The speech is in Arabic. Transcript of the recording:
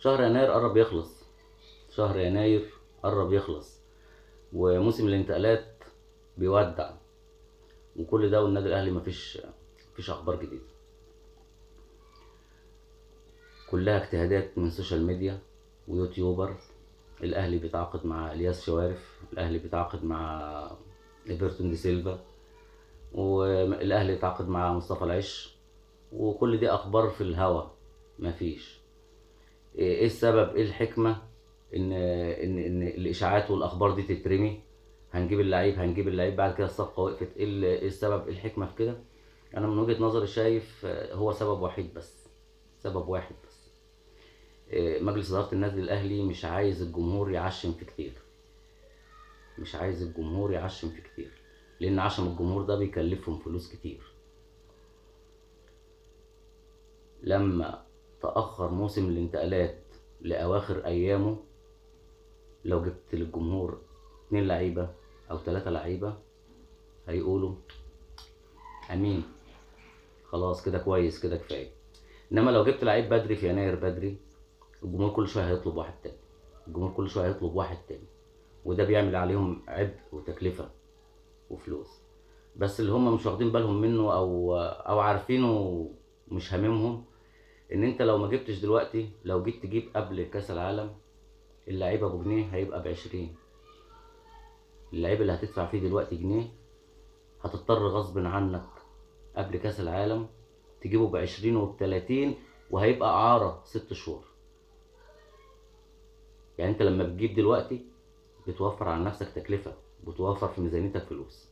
شهر يناير قرب يخلص، شهر يناير قرب يخلص، وموسم الانتقالات بيودع، وكل ده والنادي الاهلي مفيش اخبار جديده، كلها اجتهادات من سوشيال ميديا ويوتيوبر. الاهلي بيتعاقد مع الياس شوارف، الاهلي بيتعاقد مع ايفرتون دي سيلفا، والاهلي اتعاقد مع مصطفى العش، وكل دي اخبار في الهوا. مفيش ايه السبب، ايه الحكمه ان الاشاعات والاخبار دي تترمي؟ هنجيب اللعيب هنجيب اللعيب، بعد كده الصفقه وقفت. إيه السبب، ايه الحكمه في كده؟ انا من وجهه نظري شايف هو سبب وحيد بس، سبب واحد بس. مجلس اداره النادي الاهلي مش عايز الجمهور يعشم في كتير، مش عايز الجمهور يعشم في كتير، لان عشم الجمهور ده بيكلفهم فلوس كتير. لما تأخر موسم الانتقالات لأواخر أيامه، لو جبت للجمهور 2 لعيبة أو 3 لعيبة هيقولوا أمين، خلاص كده كويس كده كفاية. إنما لو جبت لعيب بدري في يناير بدري، الجمهور كل شوية هيطلب واحد تاني، الجمهور كل شوية هيطلب واحد تاني، وده بيعمل عليهم عبء وتكلفة وفلوس. بس اللي هم مش واخدين بالهم منه أو عارفينه مش هاممهم، إن أنت لو ما جبتش دلوقتي، لو جيت تجيب قبل كأس العالم، اللعيب ابو جنيه هيبقى ب20. اللعيب اللي هتدفع فيه دلوقتي جنيه هتضطر غصب عنك قبل كاس العالم تجيبه ب20 وب30، وهيبقى اعاره 6 شهور. يعني انت لما بتجيب دلوقتي بتوفر على نفسك تكلفه، بتوفر في ميزانيتك فلوس.